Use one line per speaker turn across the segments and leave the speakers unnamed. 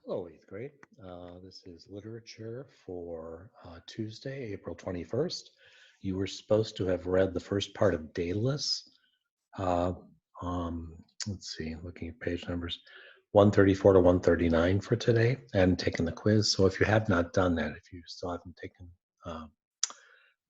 Hello, eighth grade. This is literature for Tuesday, April 21st. You were supposed to have read the first part of Daedalus. Uh, um, let's see, looking at page numbers 134 to 139 for today and taken the quiz. So if you have not done that, if you still haven't taken,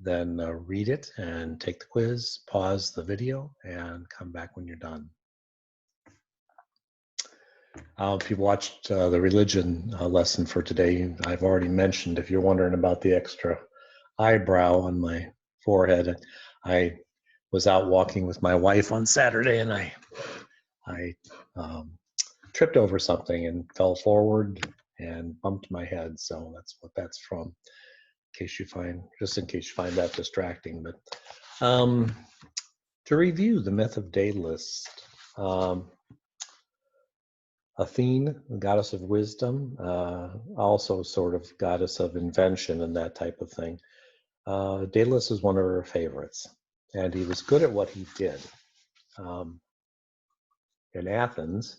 then read it and take the quiz, pause the video, and come back when you're done. If you watched the religion lesson for today, I've already mentioned, if you're wondering about the extra eyebrow on my forehead, I was out walking with my wife on Saturday and I tripped over something and fell forward and bumped my head. So that's what that's from, just in case you find that distracting. But to review the myth of Daedalus, Athene, the goddess of wisdom, also sort of goddess of invention and that type of thing. Daedalus is one of her favorites, and he was good at what he did. In Athens,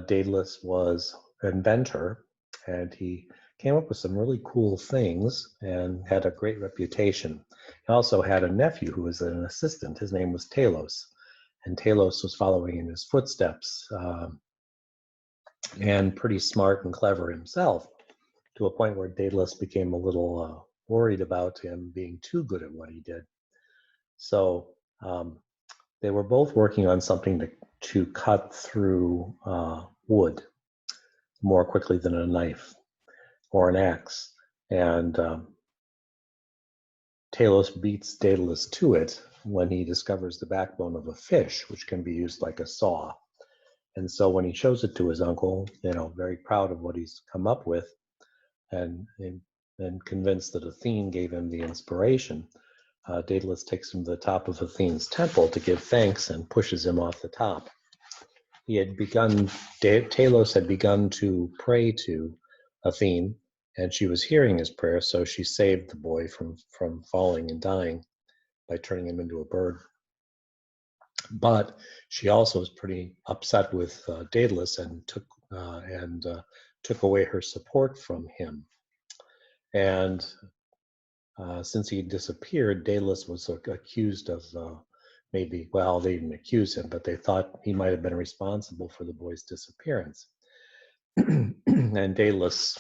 Daedalus was an inventor, and he came up with some really cool things and had a great reputation. He also had a nephew who was an assistant. His name was Talos, and Talos was following in his footsteps. And pretty smart and clever himself, to a point where Daedalus became a little worried about him being too good at what he did. So they were both working on something to cut through wood more quickly than a knife or an axe. And Talos beats Daedalus to it when he discovers the backbone of a fish, which can be used like a saw. And so when he shows it to his uncle, very proud of what he's come up with, and convinced that Athene gave him the inspiration, Daedalus takes him to the top of Athene's temple to give thanks and pushes him off the top. Talos had begun to pray to Athene, and she was hearing his prayer, so she saved the boy from falling and dying by turning him into a bird. But she also was pretty upset with Daedalus and took away her support from him. And since he disappeared, Daedalus was accused of they didn't accuse him, but they thought he might have been responsible for the boy's disappearance. And Daedalus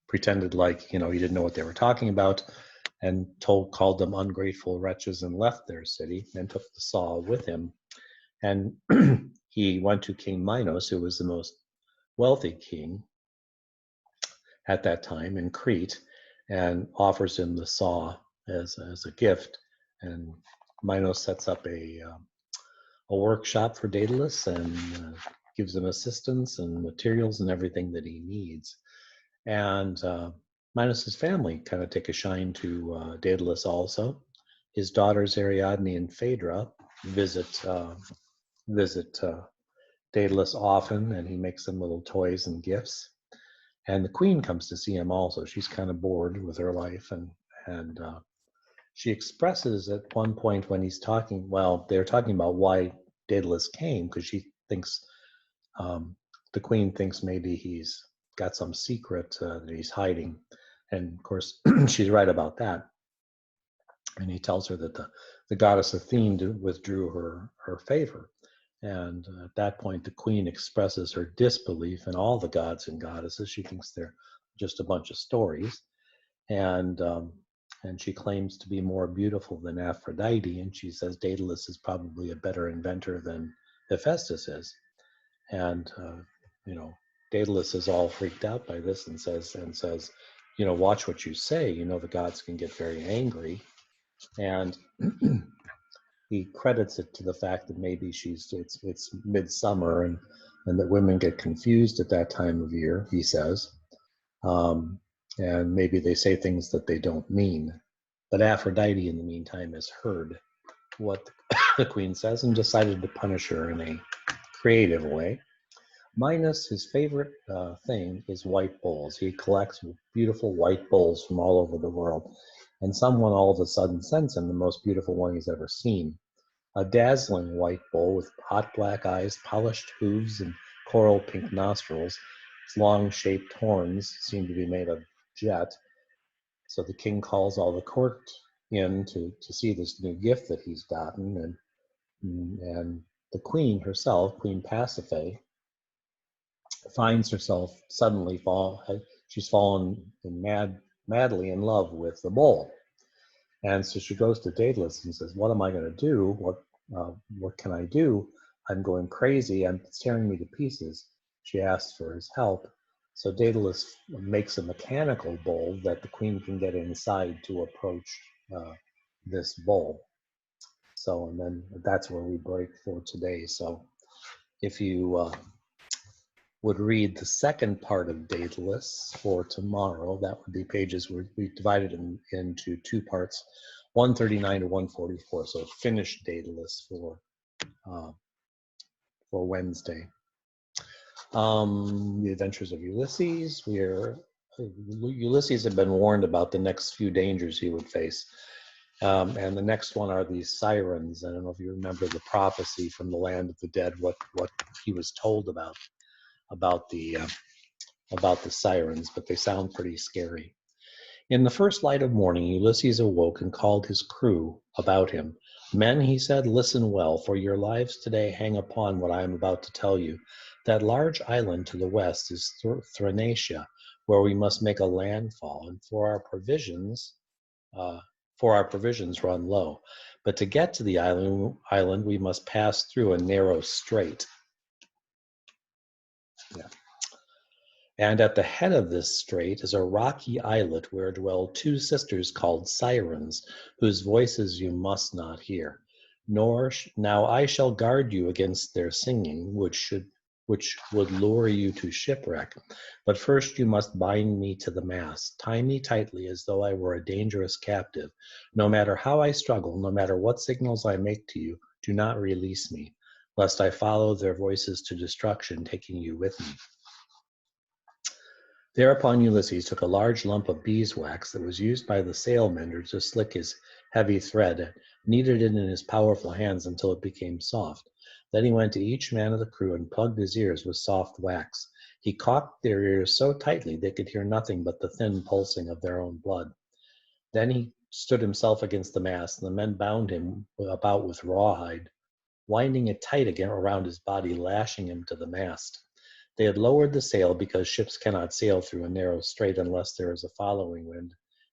pretended like he didn't know what they were talking about, and called them ungrateful wretches, and left their city and took the saw with him. And he went to King Minos, who was the most wealthy king at that time in Crete, and offers him the saw as a gift. And Minos sets up a workshop for Daedalus and gives him assistance and materials and everything that he needs. And Minos's family kind of take a shine to Daedalus also. His daughters Ariadne and Phaedra visit Daedalus often, and he makes them little toys and gifts. And the queen comes to see him also. She's kind of bored with her life, and she expresses at one point when he's talking, they're talking about why Daedalus came, because she thinks, the queen thinks maybe he's got some secret that he's hiding. And of course, she's right about that. And he tells her that the goddess Athene withdrew her favor. And at that point, the queen expresses her disbelief in all the gods and goddesses. She thinks they're just a bunch of stories. And she claims to be more beautiful than Aphrodite. And she says Daedalus is probably a better inventor than Hephaestus is. And, Daedalus is all freaked out by this and says, watch what you say. The gods can get very angry. And he credits it to the fact that maybe it's midsummer and that women get confused at that time of year, he says. And maybe they say things that they don't mean. But Aphrodite, in the meantime, has heard what the queen says and decided to punish her in a creative way. Minos, his favorite thing is white bulls. He collects beautiful white bulls from all over the world. And someone all of a sudden sends him the most beautiful one he's ever seen. A dazzling white bull with hot black eyes, polished hooves, and coral pink nostrils. Its long-shaped horns seem to be made of jet. So the king calls all the court in to see this new gift that he's gotten, and the queen herself, Queen Pasiphae, finds herself suddenly she's fallen madly in love with the bull. And so she goes to Daedalus and says, what am I going to do? What can I do? I'm going crazy. It's tearing me to pieces. She asks for his help. So Daedalus makes a mechanical bull that the queen can get inside to approach this bull. So, and then that's where we break for today. So if you would read the second part of Daedalus for tomorrow, that would be pages we divided into two parts, 139 to 144. So finish Daedalus for Wednesday. The Adventures of Ulysses. Ulysses had been warned about the next few dangers he would face. And the next one are these Sirens. I don't know if you remember the prophecy from the land of the dead, what he was told about the Sirens, but they sound pretty scary. In the first light of morning, Ulysses awoke and called his crew about him. Men, he said, listen well, for your lives today hang upon what I am about to tell you. That large island to the west is Thrinacia, where we must make a landfall, and for our provisions run low. But to get to the island, we must pass through a narrow strait. Yeah. And at the head of this strait is a rocky islet where dwell two sisters called Sirens, whose voices you must not hear. Now I shall guard you against their singing, which would lure you to shipwreck. But first you must bind me to the mast. Tie me tightly as though I were a dangerous captive. No matter how I struggle, no matter what signals I make to you, do not release me, lest I follow their voices to destruction, taking you with me. Thereupon Ulysses took a large lump of beeswax that was used by the sail mender to slick his heavy thread, and kneaded it in his powerful hands until it became soft. Then he went to each man of the crew and plugged his ears with soft wax. He caulked their ears so tightly they could hear nothing but the thin pulsing of their own blood. Then he stood himself against the mast, and the men bound him about with rawhide, winding it tight again around his body, lashing him to the mast. They had lowered the sail because ships cannot sail through a narrow strait unless there is a following wind.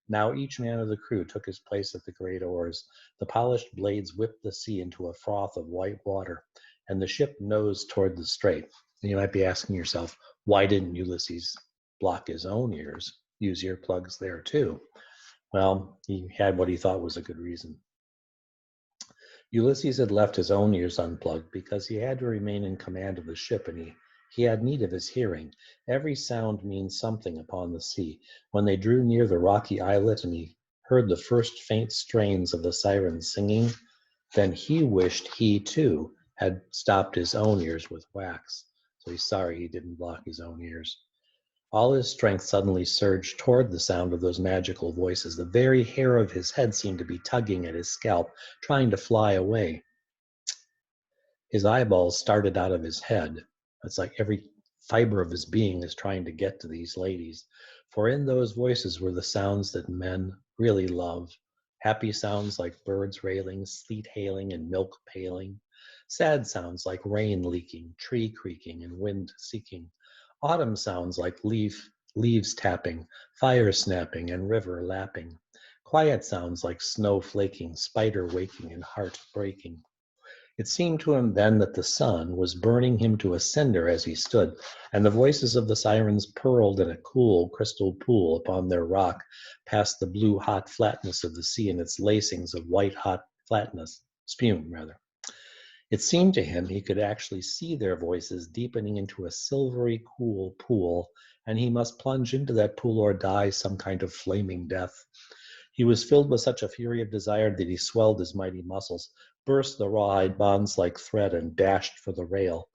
Now each man of the crew took his place at the great oars. The polished blades whipped the sea into a froth of white water, and the ship nosed toward the strait. And you might be asking yourself, why didn't Ulysses block his own ears? Use earplugs there too. Well, he had what he thought was a good reason. Ulysses had left his own ears unplugged because he had to remain in command of the ship, and he had need of his hearing. Every sound means something upon the sea. When they drew near the rocky islet and he heard the first faint strains of the Sirens singing, then he wished he too had stopped his own ears with wax. So he's sorry he didn't block his own ears. All his strength suddenly surged toward the sound of those magical voices. The very hair of his head seemed to be tugging at his scalp, trying to fly away. His eyeballs started out of his head. It's like every fiber of his being is trying to get to these ladies. For in those voices were the sounds that men really love. Happy sounds like birds railing, sleet hailing, and milk paling. Sad sounds like rain leaking, tree creaking, and wind seeking. Autumn sounds like leaves tapping, fire snapping, and river lapping. Quiet sounds like snow flaking, spider waking, and heart breaking. It seemed to him then that the sun was burning him to a cinder as he stood, and the voices of the Sirens purled in a cool crystal pool upon their rock, past the blue hot flatness of the sea and its lacings of white hot spume rather. It seemed to him he could actually see their voices deepening into a silvery cool pool, and he must plunge into that pool or die some kind of flaming death. He was filled with such a fury of desire that he swelled his mighty muscles, burst the rawhide bonds like thread, and dashed for the rail.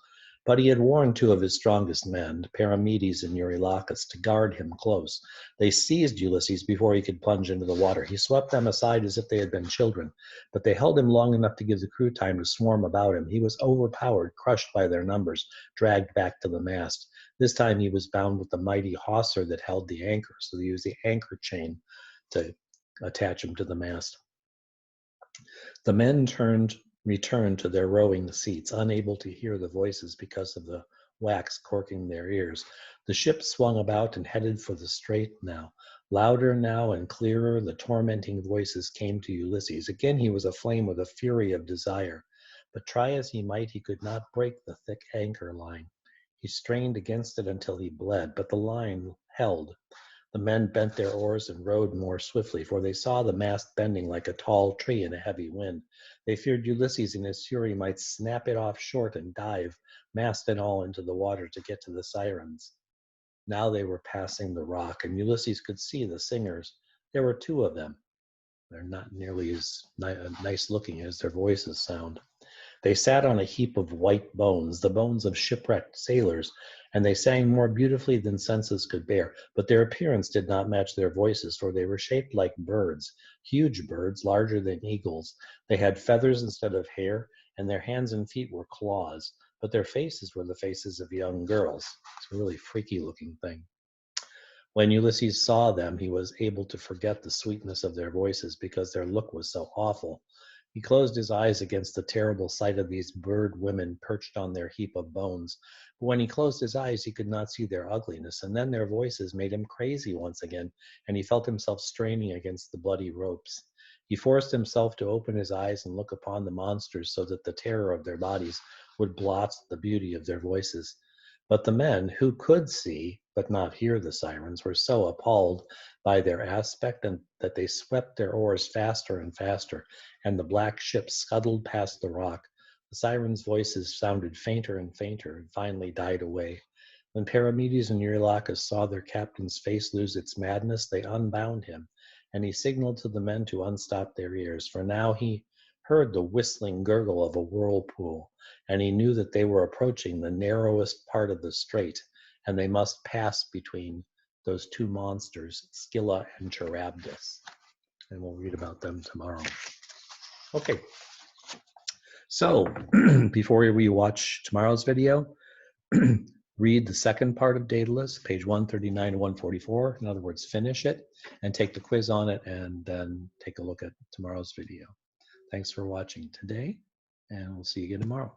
But he had warned two of his strongest men, Paramedes and Eurylochus, to guard him close. They seized Ulysses before he could plunge into the water. He swept them aside as if they had been children, but they held him long enough to give the crew time to swarm about him. He was overpowered, crushed by their numbers, dragged back to the mast. This time he was bound with the mighty hawser that held the anchor, so they used the anchor chain to attach him to the mast. The men returned to their rowing seats, unable to hear the voices because of the wax corking their ears. The ship swung about and headed for the strait now. Louder now and clearer, the tormenting voices came to Ulysses. Again he was aflame with a fury of desire. But try as he might, he could not break the thick anchor line. He strained against it until he bled, but the line held. The men bent their oars and rowed more swiftly, for they saw the mast bending like a tall tree in a heavy wind. They feared Ulysses in his fury might snap it off short and dive, mast and all, into the water to get to the Sirens. Now they were passing the rock, and Ulysses could see the singers. There were two of them. They're not nearly as nice looking as their voices sound. They sat on a heap of white bones, the bones of shipwrecked sailors, and they sang more beautifully than senses could bear. But their appearance did not match their voices, for they were shaped like birds, huge birds, larger than eagles. They had feathers instead of hair, and their hands and feet were claws, but their faces were the faces of young girls. It's a really freaky looking thing. When Ulysses saw them, he was able to forget the sweetness of their voices because their look was so awful. He closed his eyes against the terrible sight of these bird women perched on their heap of bones. But when he closed his eyes, he could not see their ugliness, and then their voices made him crazy once again, and he felt himself straining against the bloody ropes. He forced himself to open his eyes and look upon the monsters so that the terror of their bodies would blot the beauty of their voices. But the men, who could see but not hear the Sirens, were so appalled by their aspect and that they swept their oars faster and faster, and the black ship scuttled past the rock. The Sirens' voices sounded fainter and fainter and finally died away. When Paramedes and Eurylochus saw their captain's face lose its madness, they unbound him, and he signaled to the men to unstop their ears, for now he heard the whistling gurgle of a whirlpool, and he knew that they were approaching the narrowest part of the strait, and they must pass between those two monsters, Scylla and Charybdis. And we'll read about them tomorrow. Okay, so before we watch tomorrow's video, read the second part of Daedalus, page 139 to 144. In other words, finish it and take the quiz on it, and then take a look at tomorrow's video. Thanks for watching today, and we'll see you again tomorrow.